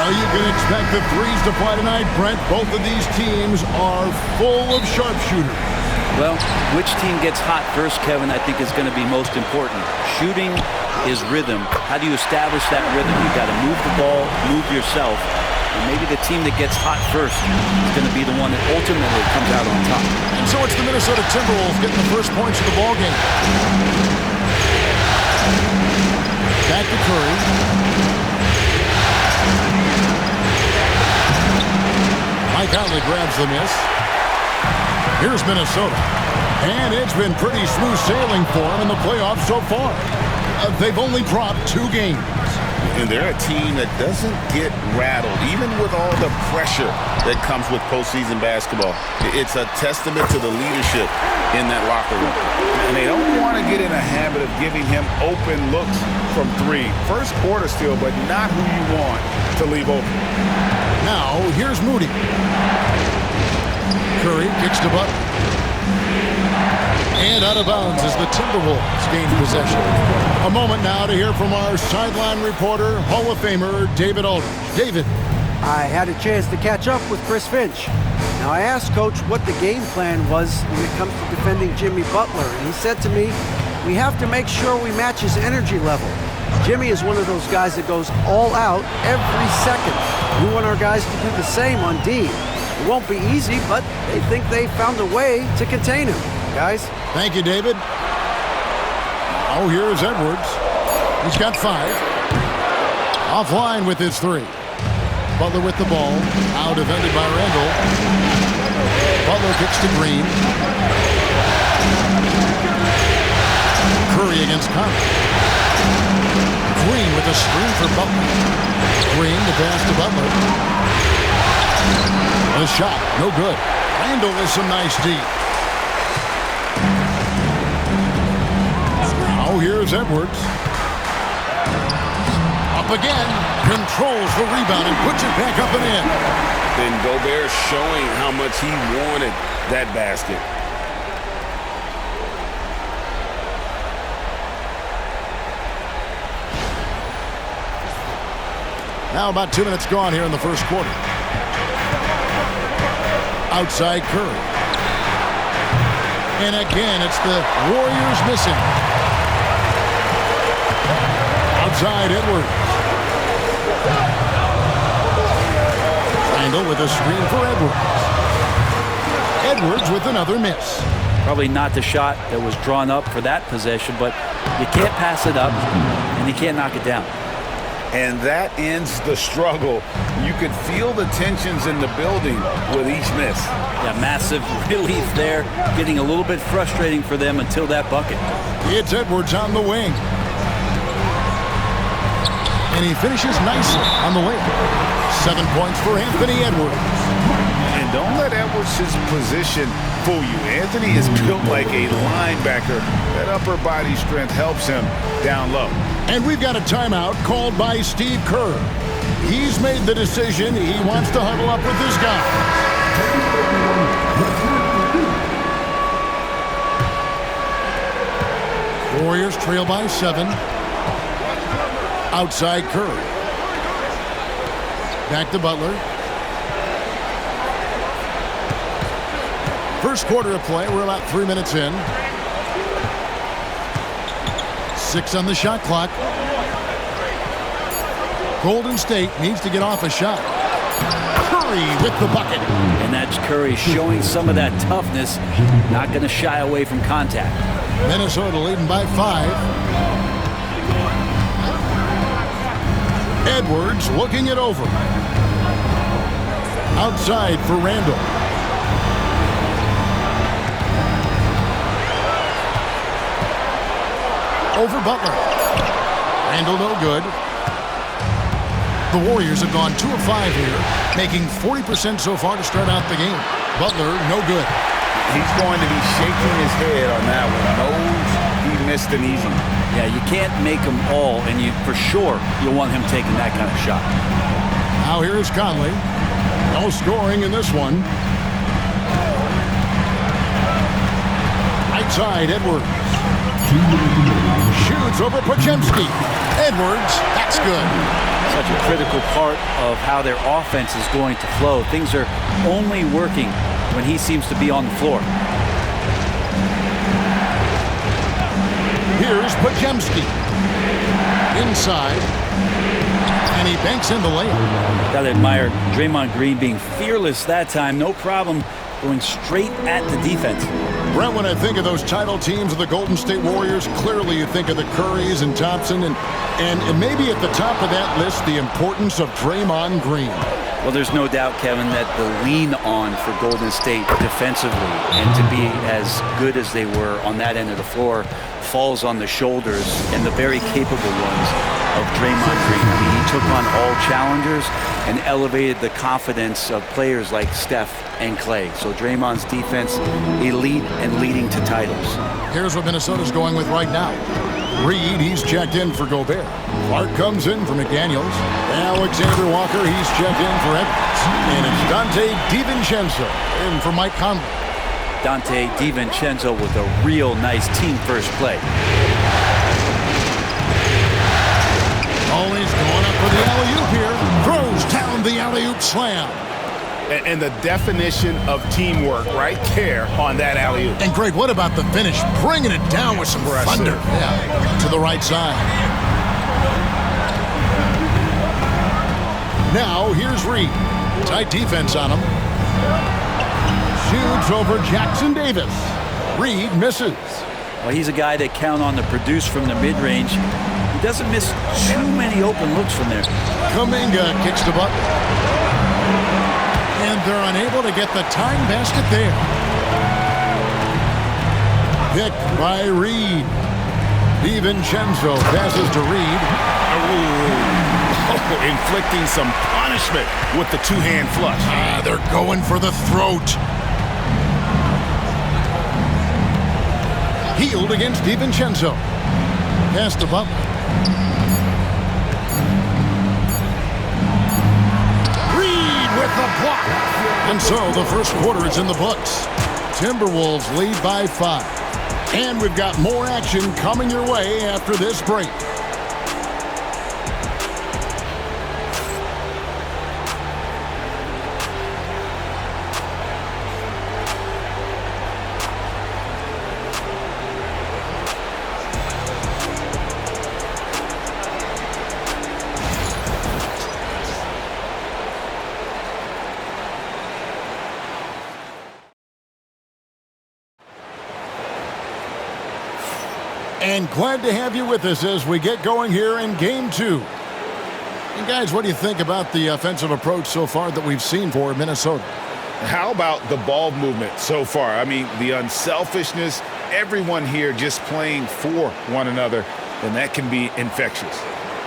Well, you can expect the threes to fly tonight, Brent. Both of these teams are full of sharpshooters. Well, which team gets hot first, Kevin, I think is going to be most important. Shooting is rhythm. How do you establish that rhythm? You've got to move the ball, move yourself. And maybe the team that gets hot first is going to be the one that ultimately comes out on top. And so it's the Minnesota Timberwolves getting the first points of the ball game. Back to Curry. Mike Conley grabs the miss. Here's Minnesota. And it's been pretty smooth sailing for them in the playoffs so far. They've only dropped 2 games. And they're a team that doesn't get rattled, even with all the pressure that comes with postseason basketball. It's a testament to the leadership in that locker room. And they don't want to get in a habit of giving him open looks from 3. First quarter still, but not who you want to leave open. Now, here's Moody. Curry kicks to Butler. And out of bounds as the Timberwolves gain possession. A moment now to hear from our sideline reporter, Hall of Famer David Aldridge. David. I had a chance to catch up with Chris Finch. Now, I asked Coach what the game plan was when it comes to defending Jimmy Butler, and he said to me, we have to make sure we match his energy level. Jimmy is one of those guys that goes all out every second. We want our guys to do the same on D. It won't be easy, but they think they found a way to contain him. Guys? Thank you, David. Oh, here is Edwards. He's got 5. Offline with his 3. Butler with the ball. Now defended by Randall. Butler kicks to Green. Curry against Conley. Green with a screen for Butler. Green to pass to Butler. A shot, no good. Randall with some nice D. Now here's Edwards. Up again. Controls the rebound and puts it back up and in. Then Gobert showing how much he wanted that basket. Now about 2 minutes gone here in the first quarter. Outside Curry. And again, it's the Warriors missing. Outside Edwards. Randall with a screen for Edwards. Edwards with another miss. Probably not the shot that was drawn up for that possession, but you can't pass it up and you can't knock it down. And that ends the struggle. You could feel the tensions in the building with each miss. Yeah, massive relief there. Getting a little bit frustrating for them until that bucket. It's Edwards on the wing. And he finishes nicely on the way. 7 points for Anthony Edwards. And don't let Edwards' position fool you. Anthony is built like a linebacker. That upper body strength helps him down low. And we've got a timeout called by Steve Kerr. He's made the decision. He wants to huddle up with his guys. Warriors trail by 7. Outside Curry. Back to Butler. First quarter of play. We're about 3 minutes in. 6 on the shot clock. Golden State needs to get off a shot. Curry with the bucket. And that's Curry showing some of that toughness. Not going to shy away from contact. Minnesota leading by 5. Edwards looking it over. Outside for Randall. Over Butler. Randall no good. The Warriors have gone 2 of 5 here, making 40% so far to start out the game. Butler no good. He's going to be shaking his head on that one. Knows he missed an easy one. Yeah, you can't make them all, and you for sure you'll want him taking that kind of shot. Now here's Conley. No scoring in this one. Right side, Edwards. Shoots over Podziemski. Edwards, that's good. Such a critical part of how their offense is going to flow. Things are only working when he seems to be on the floor. Here's Podziemski. Inside. And he banks in the layup. Gotta admire Draymond Green being fearless that time. No problem going straight at the defense. Brent, when I think of those title teams of the Golden State Warriors, clearly you think of the Currys and Thompson, and maybe at the top of that list, the importance of Draymond Green. Well, there's no doubt, Kevin, that the lean on for Golden State defensively and to be as good as they were on that end of the floor falls on the shoulders and the very capable ones of Draymond Green. I mean, he took on all challengers and elevated the confidence of players like Steph and Clay. So Draymond's defense, elite and leading to titles. Here's what Minnesota's going with right now. Reed, he's checked in for Gobert. Clark comes in for McDaniels. Alexander Walker, he's checked in for Edwards. And it's Dante DiVincenzo in for Mike Conley. Dante DiVincenzo with a real nice team first play. Always going up for the alley-oop here. Throws down the alley-oop slam. And the definition of teamwork right there on that alley-oop. And Greg, what about the finish? Bringing it down with some thunder. Yeah, to the right side. Now here's Reed. Tight defense on him. Shoots over Jackson Davis. Reed misses. Well, he's a guy that count on to produce from the mid-range. He doesn't miss too many open looks from there. Kuminga kicks the bucket. And they're unable to get the tying basket there. Picked by Reed. DiVincenzo passes to Reed. Inflicting some punishment with the two-hand flush. They're going for the throat. Healed against DiVincenzo. Pass to Butler. Reed with the block. And so the first quarter is in the books. Timberwolves lead by 5. And we've got more action coming your way after this break. And glad to have you with us as we get going here in Game 2. And guys, what do you think about the offensive approach so far that we've seen for Minnesota? How about the ball movement so far? I mean, the unselfishness, everyone here just playing for one another, and that can be infectious.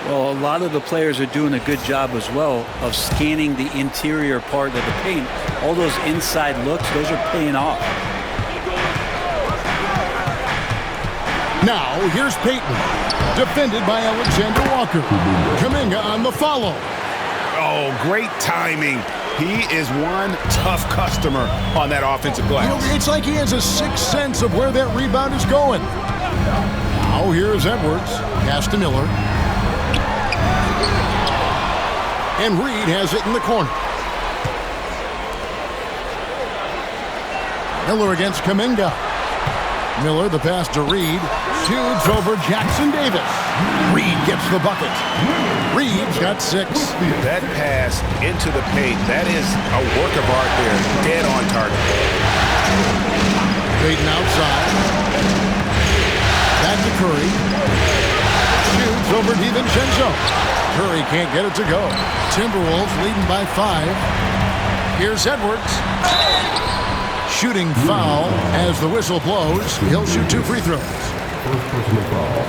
Well, a lot of the players are doing a good job as well of scanning the interior part of the paint. All those inside looks, those are paying off. Now, here's Payton, defended by Alexander Walker. Kuminga on the follow. Oh, great timing. He is one tough customer on that offensive glass. You know, it's like he has a sixth sense of where that rebound is going. Now, here's Edwards. Pass to Miller. And Reed has it in the corner. Miller against Kuminga. Miller, the pass to Reed. Shoots over Jackson Davis. Reed gets the bucket. Reed's got 6. That pass into the paint, that is a work of art there. Dead on target. Payton outside. Back to Curry. Shoots over DiVincenzo. Curry can't get it to go. Timberwolves leading by 5. Here's Edwards. Shooting foul as the whistle blows. He'll shoot 2 free throws.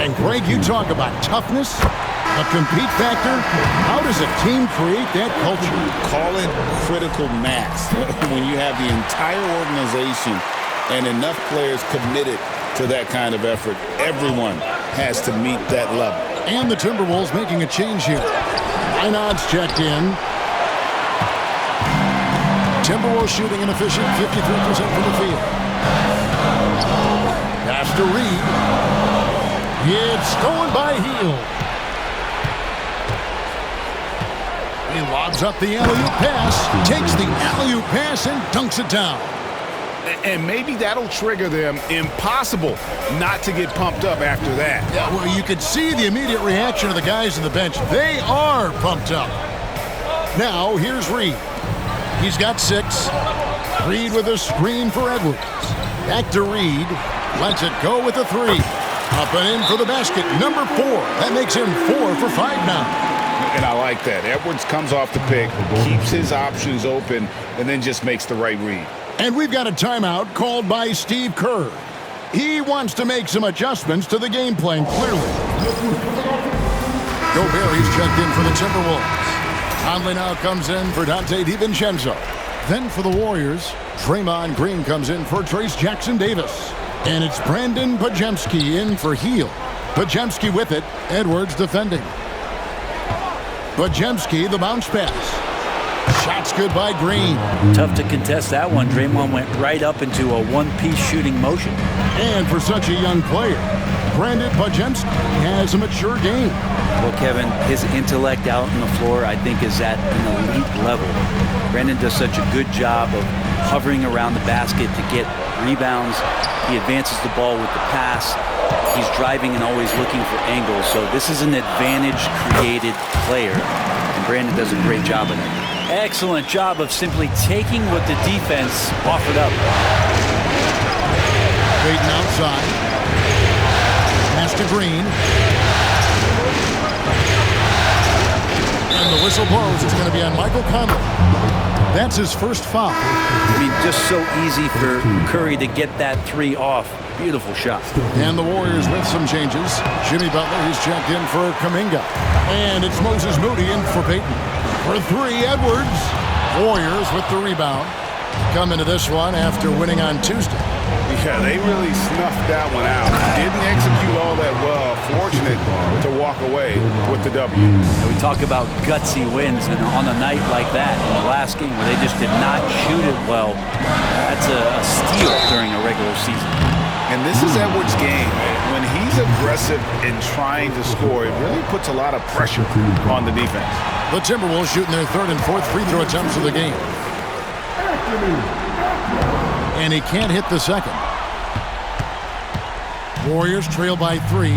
And Greg, you talk about toughness, a compete factor. How does a team create that culture? Call it critical mass. When you have the entire organization and enough players committed to that kind of effort, everyone has to meet that level. And the Timberwolves making a change here. Einad's checked in. Timberwolves shooting an efficient 53% from the field. Pass to Reed. It's stolen by Hield. He lobs up the alley-oop pass, takes the alley-oop pass, and dunks it down. And maybe that'll trigger them. Impossible not to get pumped up after that. Yeah, well, you could see the immediate reaction of the guys on the bench. They are pumped up. Now, here's Reed. He's got 6. Reed with a screen for Edwards. Back to Reed. Lets it go with a 3. Up and in for the basket. Number 4. That makes him 4 for 5 now. And I like that. Edwards comes off the pick, keeps his options open, and then just makes the right read. And we've got a timeout called by Steve Kerr. He wants to make some adjustments to the game plan, clearly. Gobert, he's checked in for the Timberwolves. Conley now comes in for Dante DiVincenzo. Then for the Warriors, Draymond Green comes in for Trace Jackson-Davis. And it's Brandon Podziemski in for Hield. Podziemski with it, Edwards defending. Podziemski, the bounce pass. Shots good by Green. Tough to contest that one. Draymond went right up into a one-piece shooting motion. And for such a young player, Brandon Podziemski has a mature game. Well, Kevin, his intellect out on the floor, I think, is at an elite level. Brandon does such a good job of hovering around the basket to get rebounds. He advances the ball with the pass. He's driving and always looking for angles. So this is an advantage-created player, and Brandon does a great job of it. Excellent job of simply taking what the defense offered up. Waiting outside. Pass to Green. And the whistle blows. It's going to be on Michael Conley. That's his first foul. I mean, just so easy for Curry to get that 3 off. Beautiful shot. And the Warriors with some changes. Jimmy Butler, he's checked in for Kuminga. And it's Moses Moody in for Payton. For 3, Edwards. Warriors with the rebound. Come into this one after winning on Tuesday. Yeah, they really snuffed that one out. Didn't execute all that well. Fortunate to walk away with the W. And we talk about gutsy wins, and on a night like that, in the last game where they just did not shoot it well, that's a steal during a regular season. And this is Edwards' game. When he's aggressive and trying to score, it really puts a lot of pressure on the defense. The Timberwolves shooting their 3rd and 4th free throw attempts of the game. And he can't hit the second. Warriors trail by 3.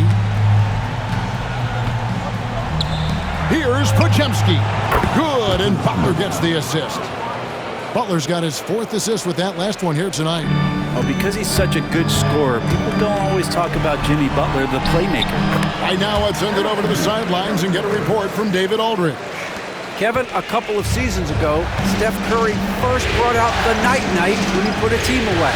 Here's Podziemski. Good, and Butler gets the assist. Butler's got his 4th assist with that last one here tonight. Well, because he's such a good scorer, people don't always talk about Jimmy Butler, the playmaker. Right now, let's send it over to the sidelines and get a report from David Aldridge. Kevin, a couple of seasons ago, Steph Curry first brought out the night-night when he put a team away.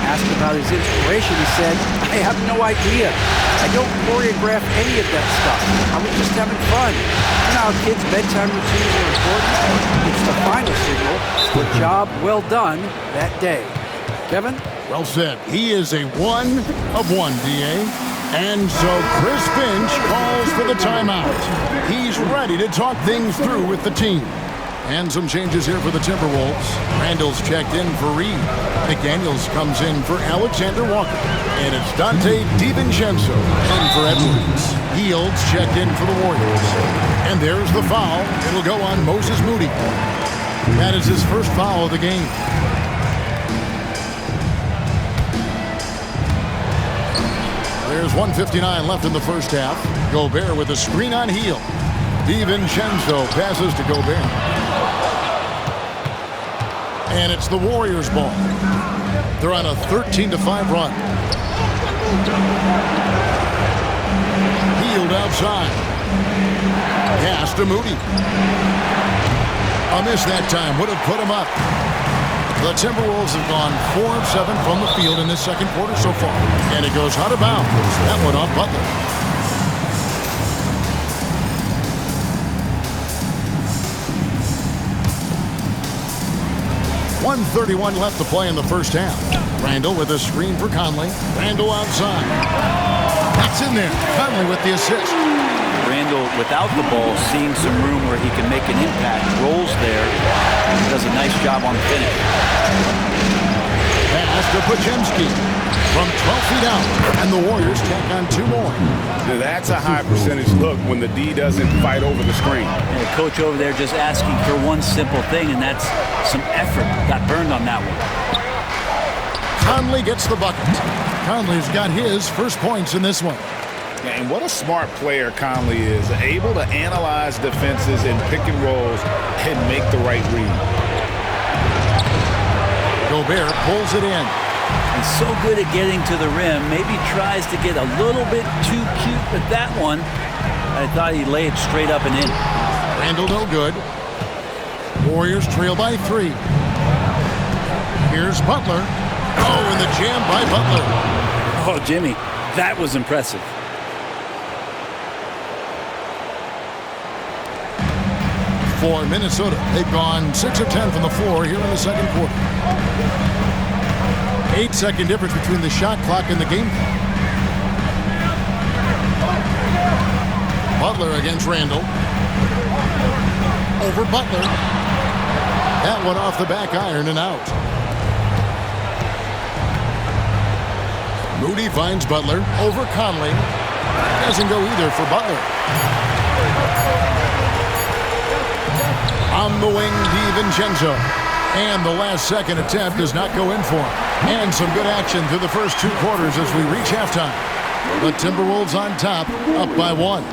Asked about his inspiration, he said, "I have no idea. I don't choreograph any of that stuff. I was just having fun." You know how kids' bedtime routines are important? It's the final signal for a job well done that day. Kevin? Well said. He is a 1 of 1, D.A. And so Chris Finch calls for the timeout. He's ready to talk things through with the team. And some changes here for the Timberwolves. Randall's checked in for Reed. McDaniels comes in for Alexander Walker. And it's Dante DiVincenzo in for Edwards. Hield's checked in for the Warriors. And there's the foul. It'll go on Moses Moody. That is his first foul of the game. There's 1:59 left in the first half. Gobert with a screen on Hield. DiVincenzo passes to Gobert. And it's the Warriors' ball. They're on a 13-5 run. Hield outside. Pass to Moody. A miss that time would have put him up. The Timberwolves have gone 4 of 7 from the field in this second quarter so far. And it goes out of bounds. That one off Butler. .131 left to play in the first half. Randall with a screen for Conley. Randall outside. That's in there. Conley with the assist. Randall, without the ball, seeing some room where he can make an impact, rolls there, does a nice job on the finish. Pass to Podziemski. from 12 feet out, and the Warriors tack on 2 more. Now that's a high percentage look when the D doesn't fight over the screen. And the coach over there just asking for one simple thing, and that's some effort. Got burned on that one. Conley gets the bucket. Conley's got his first points in this one. And what a smart player Conley is, able to analyze defenses and pick and rolls and make the right read. Gobert pulls it in. He's so good at getting to the rim. Maybe tries to get a little bit too cute with that one. I thought he'd lay it straight up and in. Randall no good. Warriors trail by 3. Here's Butler. Oh, and the jam by Butler. Oh, Jimmy, that was impressive. For Minnesota, they've gone 6 of 10 from the floor here in the second quarter. 8-second difference between the shot clock and the game clock. Butler against Randall. Over Butler. That one off the back iron and out. Moody finds Butler over Conley. Doesn't go either for Butler. On the wing, DiVincenzo. And the last second attempt does not go in for him. And some good action through the first 2 quarters as we reach halftime. The Timberwolves on top, up by 1.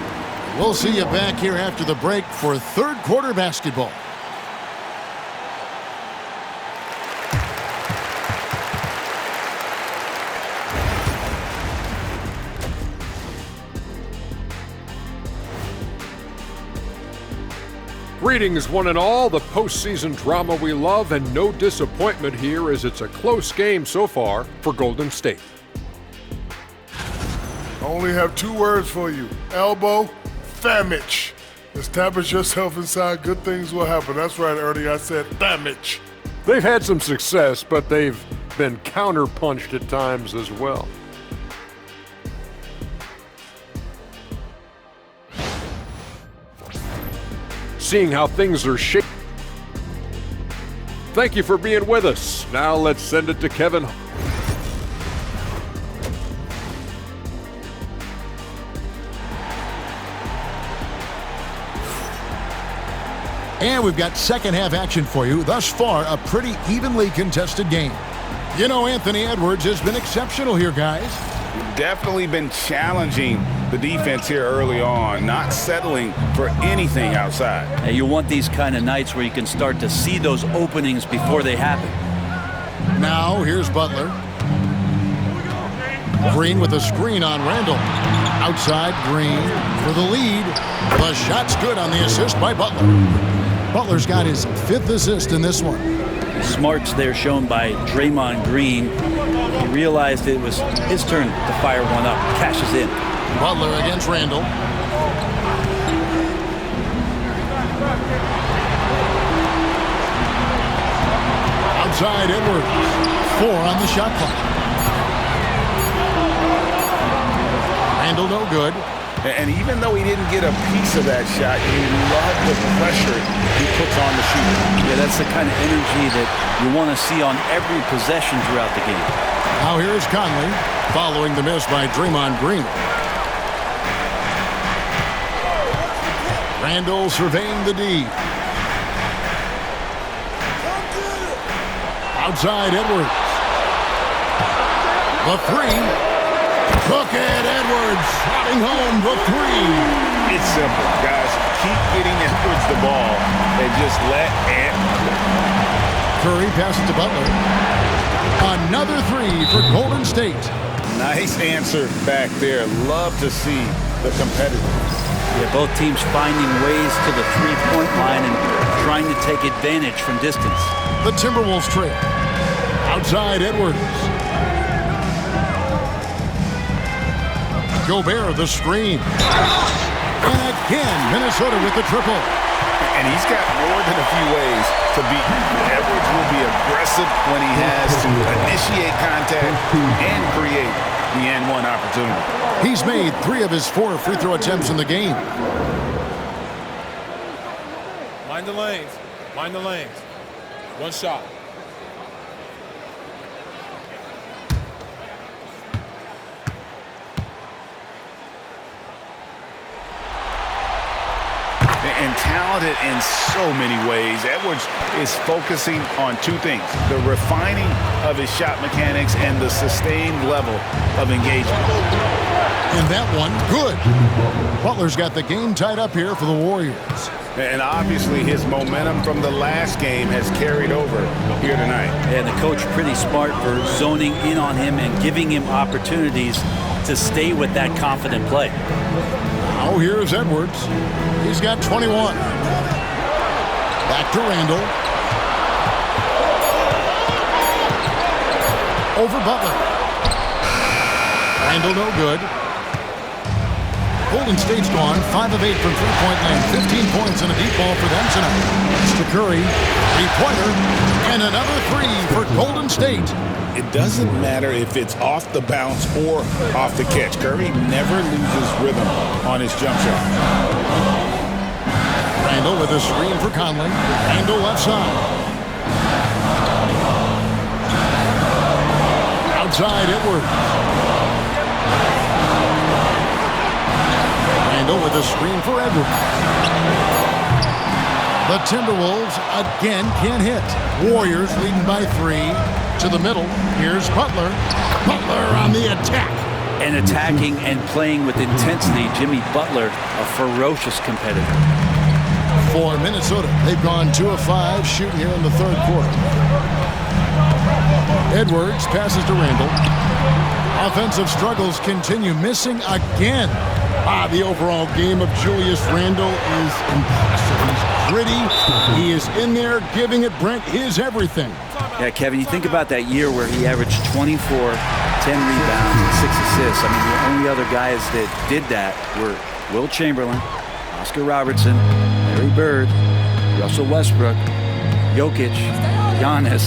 We'll see you back here after the break for third quarter basketball. Greetings, one and all. The postseason drama we love, and no disappointment here as it's a close game so far for Golden State. I only have 2 words for you. Elbow, famich. Establish yourself inside, good things will happen. That's right, Ernie, I said famich. They've had some success, but they've been counterpunched at times as well. Seeing how things are shaping. Thank you for being with us. Now let's send it to Kevin. And we've got second half action for you. Thus far, a pretty evenly contested game. You know, Anthony Edwards has been exceptional here, guys. Definitely been challenging the defense here early on, not settling for anything outside. And you want these kind of nights where you can start to see those openings before they happen. Now, here's Butler. Green with a screen on Randall. Outside, Green for the lead. The shot's good on the assist by Butler. Butler's got his 5th assist in this one. Smarts there shown by Draymond Green. He realized it was his turn to fire one up. Cashes in. Butler against Randall. Outside Edwards. 4 on the shot clock. Randall no good. And even though he didn't get a piece of that shot, you love the pressure he puts on the shooter. Yeah, that's the kind of energy that you want to see on every possession throughout the game. Now here's Conley, following the miss by Draymond Green. Randall surveying the D. Outside Edwards. The 3. Look at Edwards swatting home the 3. It's simple, guys. Keep getting Edwards the ball and just let Ant. Curry passes to Butler. Another 3 for Golden State. Nice answer back there. Love to see the competitors. Yeah, both teams finding ways to the three-point line and trying to take advantage from distance. The Timberwolves trail. Outside Edwards. Gobert the screen. And again, Minnesota with the triple. And he's got more than a few ways to beat him. Edwards will be aggressive when he has to initiate contact and create the and-one opportunity. He's made 3 of his 4 free throw attempts in the game. Mind the lanes. Mind the lanes. One shot. and talented in so many ways. Edwards is focusing on two things: the refining of his shot mechanics and the sustained level of engagement. And that one, good. Butler's got the game tied up here for the Warriors. And obviously his momentum from the last game has carried over here tonight. And the coach pretty smart for zoning in on him and giving him opportunities to stay with that confident play. Now here's Edwards. He's got 21. Back to Randall. Over Butler. Randall no good. Golden State's gone 5 of 8 from three-point land. 15 points and a deep ball for them tonight. It's to Curry. Three-pointer. And another three for Golden State. It doesn't matter if it's off the bounce or off the catch. Curry never loses rhythm on his jump shot. Randall with a screen for Conley. Randall left side. Outside Edwards. Randall with a screen for Edwards. The Timberwolves again can't hit. Warriors leading by 3. To the middle. Here's Butler. Butler on the attack. And attacking and playing with intensity, Jimmy Butler, a ferocious competitor. For Minnesota, they've gone 2 of 5 shooting here in the third quarter. Edwards passes to Randall. Offensive struggles continue, missing again. The overall game of Julius Randall is impressive. He's gritty. He is in there giving it, Brent, his everything. Yeah, Kevin, you think about that year where he averaged 24, 10 rebounds, and 6 assists. I mean, the only other guys that did that were Will Chamberlain, Oscar Robertson, Larry Bird, Russell Westbrook, Jokic, Giannis.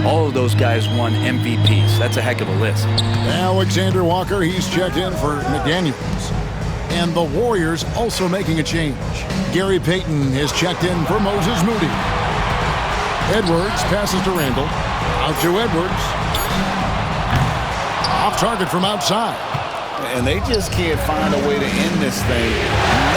All of those guys won MVPs. That's a heck of a list. Alexander Walker, he's checked in for McDaniels. And the Warriors also making a change. Gary Payton has checked in for Moses Moody. Edwards passes to Randall. Out to Edwards. Off target from outside. And they just can't find a way to end this thing.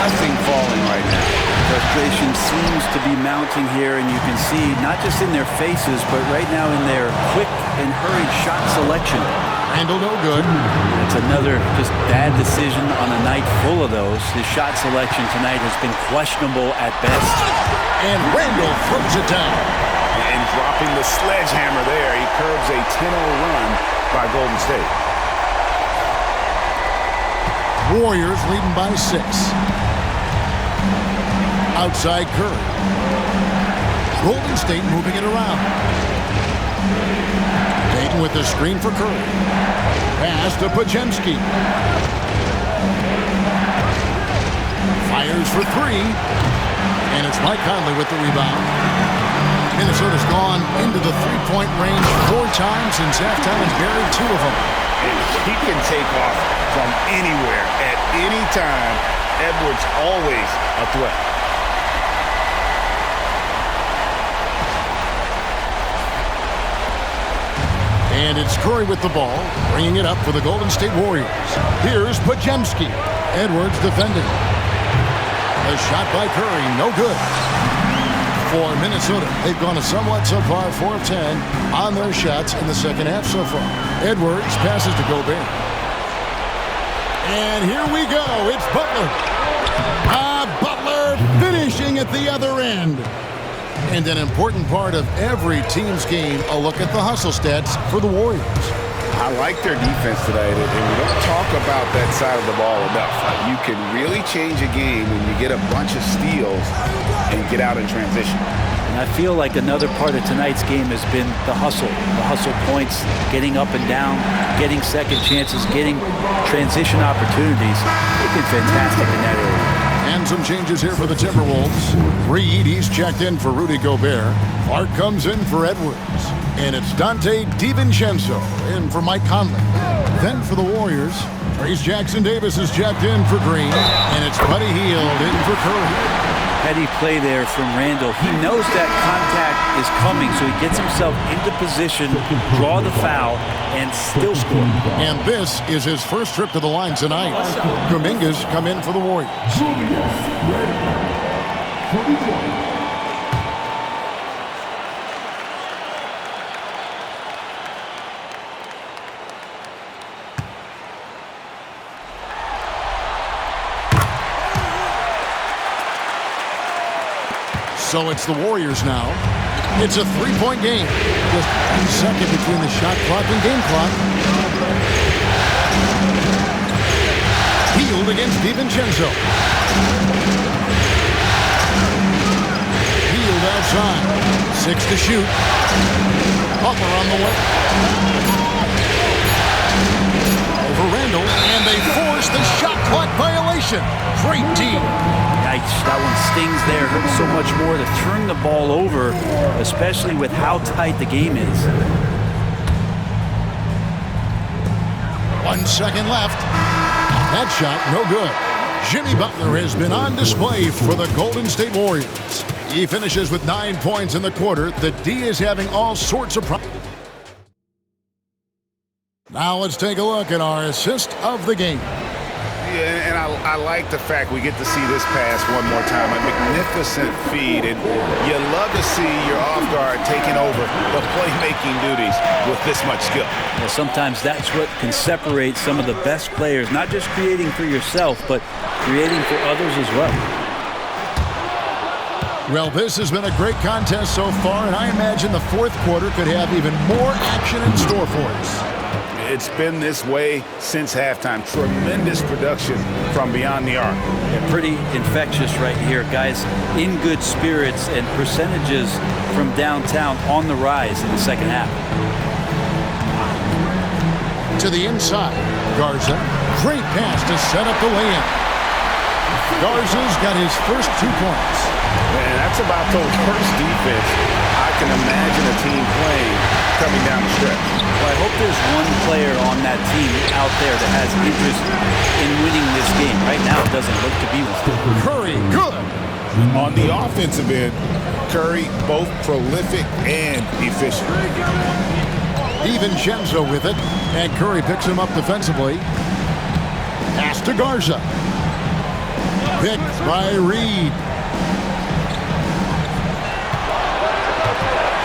Nothing falling right now. Frustration seems to be mounting here, and you can see not just in their faces, but right now in their quick and hurried shot selection. Randall no good. It's another just bad decision on a night full of those. His shot selection tonight has been questionable at best. And Randall throws it down. And dropping the sledgehammer there, he curbs a 10-0 run by Golden State. Warriors leading by 6. Outside Curry. Golden State moving it around. Payton with the screen for Curry. Pass to Podziemski. Fires for 3. And it's Mike Conley with the rebound. Minnesota's gone into the three-point range 4 times since halftime and buried 2 of them. And he can take off from anywhere at any time. Edwards always a threat. And it's Curry with the ball, bringing it up for the Golden State Warriors. Here's Podziemski. Edwards defending. A shot by Curry, no good. For Minnesota, they've gone a somewhat subpar 4 of 10 on their shots in the second half so far. Edwards passes to Gobert. And here we go. It's Butler. Butler finishing at the other end. And an important part of every team's game, a look at the hustle stats for the Warriors. I like their defense tonight, and we don't talk about that side of the ball enough. You can really change a game when you get a bunch of steals and get out in transition. And I feel like another part of tonight's game has been the hustle points, getting up and down, getting second chances, getting transition opportunities. They've been fantastic in that area. And some changes here for the Timberwolves. Reed, he's checked in for Rudy Gobert. Clark comes in for Edwards. And it's Dante DiVincenzo in for Mike Conley. Then for the Warriors, Trace Jackson-Davis is checked in for Green. And it's Buddy Hield in for Curry. Heady play there from Randall. He knows that contact is coming, so he gets himself into position, draw the foul, and still score. And this is his first trip to the line tonight. Kuminga's come in for the Warriors. So it's the Warriors now. It's a three-point game. Just 1 second between the shot clock and game clock. Hield against DiVincenzo. Hield outside. 6 to shoot. Butler on the way. Over Randall, and they force the shot clock violation. Great D. Yikes, that one stings there. Hurts so much more to turn the ball over, especially with how tight the game is. 1 second left. That shot, no good. Jimmy Butler has been on display for the Golden State Warriors. He finishes with 9 points in the quarter. The D is having all sorts of problems. Now let's take a look at our assist of the game. Yeah, and I like the fact we get to see this pass one more time. A magnificent feed, and you love to see your off guard taking over the playmaking duties with this much skill. Well, sometimes that's what can separate some of the best players, not just creating for yourself, but creating for others as well. Well, this has been a great contest so far, and I imagine the fourth quarter could have even more action in store for us. It's been this way since halftime. Tremendous production from beyond the arc. And pretty infectious right here, guys. In good spirits and percentages from downtown on the rise in the second half. To the inside, Garza. Great pass to set up the lay-in. Garza's got his first 2 points. And that's about the worst defense I can imagine a team playing coming down the stretch. Well, I hope there's one player on that team out there that has interest in winning this game. Right now, it doesn't look to be one. Curry, good. On the offensive end, Curry both prolific and efficient. DiVincenzo with it, and Curry picks him up defensively. Pass to Garza. Picked by Reed.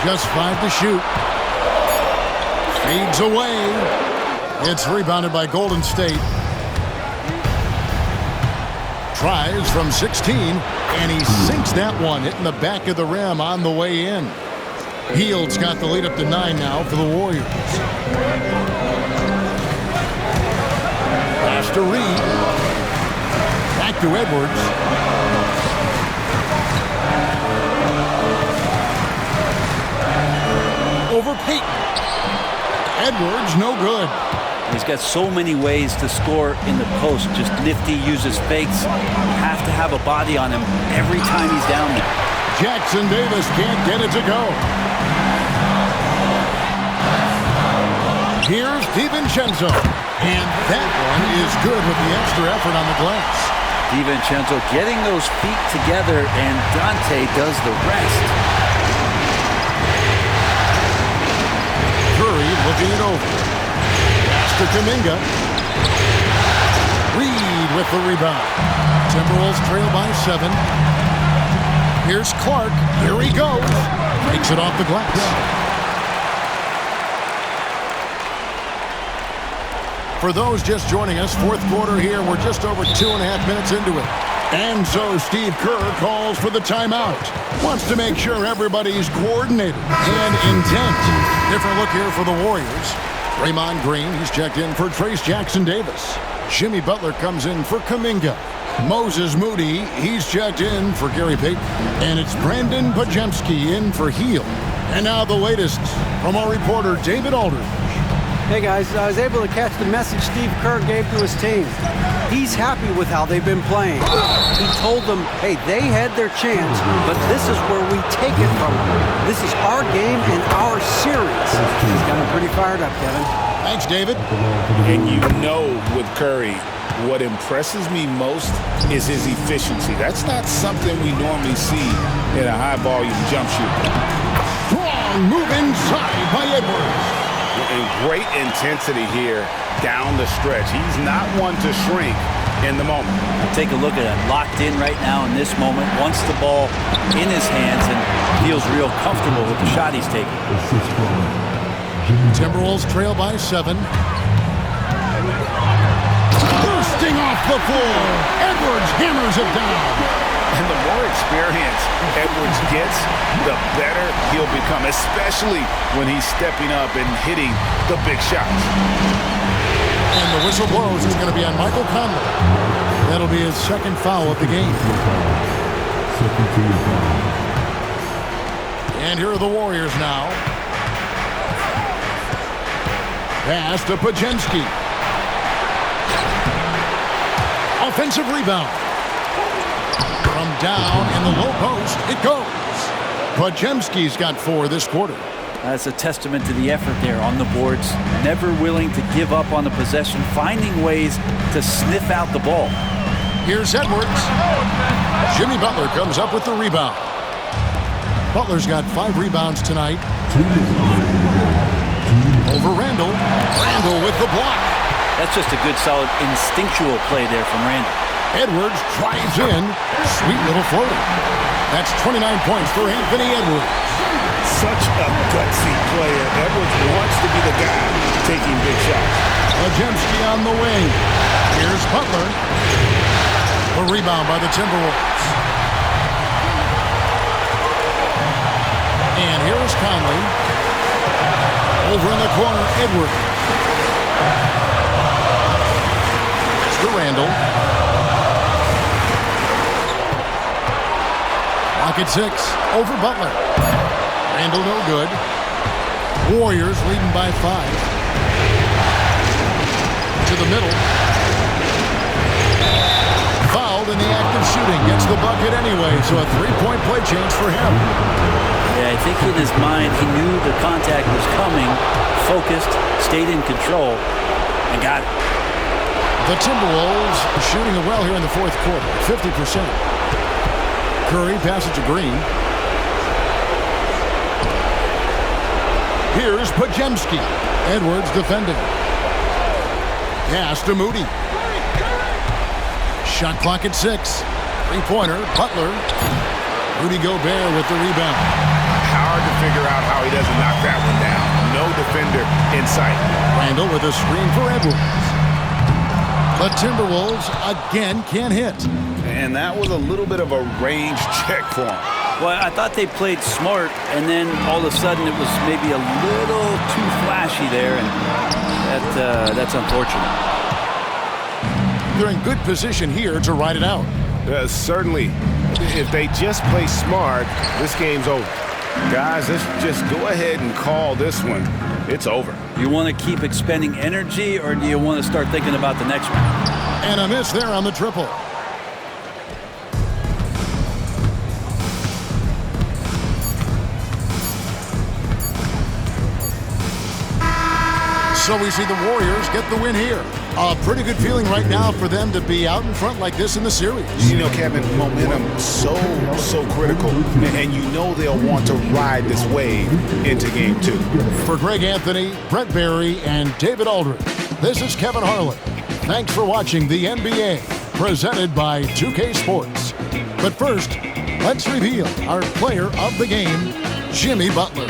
Just 5 to shoot. Fades away. It's rebounded by Golden State. Tries from 16, and he sinks that one, hitting the back of the rim on the way in. Hield's got the lead up to 9 now for the Warriors. Pass to Reed. Back to Edwards. Over Payton. Edwards, no good. He's got so many ways to score in the post. Just nifty, uses fakes. You have to have a body on him every time he's down there. Jackson Davis can't get it to go. Here's DiVincenzo. And that one is good with the extra effort on the glass. DiVincenzo getting those feet together, and Dante does the rest. Curry looking it over. Pass to Kuminga. Reed with the rebound. Timberwolves trail by 7. Here's Clark. Here he goes. Takes it off the glass. For those just joining us, fourth quarter here. We're just over 2.5 minutes into it. And so Steve Kerr calls for the timeout. Wants to make sure everybody's coordinated and intent. Different look here for the Warriors. Draymond Green, he's checked in for Trace Jackson-Davis. Jimmy Butler comes in for Kuminga. Moses Moody, he's checked in for Gary Payton. And it's Brandon Podziemski in for Hield. And now the latest from our reporter, David Aldridge. Hey guys, I was able to catch the message Steve Kerr gave to his team. He's happy with how they've been playing. He told them, hey, they had their chance, but this is where we take it from them. This is our game and our series. He's got him pretty fired up, Kevin. Thanks, David. And you know with Curry, what impresses me most is his efficiency. That's not something we normally see in a high-volume jump shooter. Strong move inside by Edwards. And great intensity here down the stretch. He's not one to shrink in the moment. Take a look at it. Locked in right now in this moment. Wants the ball in his hands and feels real comfortable with the shot he's taking. Timberwolves trail by 7. Bursting off the floor. Edwards hammers it down. And the more experience Edwards gets, the better he'll become, especially when he's stepping up and hitting the big shots. And the whistle blows. It's going to be on Michael Conley. That'll be his second foul of the game. And here are the Warriors now. Pass to Podziemski. Offensive rebound. From down in the low post, it goes. Podziemski's got 4 this quarter. That's a testament to the effort there on the boards. Never willing to give up on the possession, finding ways to sniff out the ball. Here's Edwards. Jimmy Butler comes up with the rebound. Butler's got 5 rebounds tonight. Over Randall. Randall with the block. That's just a good, solid, instinctual play there from Randall. Edwards drives in. Sweet little floater. That's 29 points for Anthony Edwards. Such a gutsy player. Edwards wants to be the guy taking big shots. Podziemski on the wing. Here's Butler. A rebound by the Timberwolves. And here's Conley. Over in the corner, Edwards. It's to Randall. Pocket 6. Over Butler. Randall no good. Warriors leading by 5. To the middle. Fouled in the act of shooting. Gets the bucket anyway, so a 3-point play change for him. Yeah, I think in his mind he knew the contact was coming, focused, stayed in control, and got it. The Timberwolves shooting it well here in the fourth quarter, 50%. Curry passes to Green. Here's Podziemski. Edwards defending. Pass to Moody. Shot clock at 6. 3-pointer, Butler. Rudy Gobert with the rebound. Hard to figure out how he doesn't knock that one down. No defender in sight. Randall with a screen for Edwards. The Timberwolves again can't hit. And that was a little bit of a range check for him. Well, I thought they played smart, and then all of a sudden it was maybe a little too flashy there, and that's unfortunate. They're in good position here to ride it out. Certainly. If they just play smart, this game's over. Guys, let's just go ahead and call this one. It's over. You want to keep expending energy, or do you want to start thinking about the next one? And a miss there on the triple. So we see the Warriors get the win here. A pretty good feeling right now for them to be out in front like this in the series. You know, Kevin, momentum so critical. And you know they'll want to ride this wave into game 2. For Greg Anthony, Brett Barry, and David Aldridge, this is Kevin Harlan. Thanks for watching the NBA, presented by 2K Sports. But first, let's reveal our player of the game, Jimmy Butler.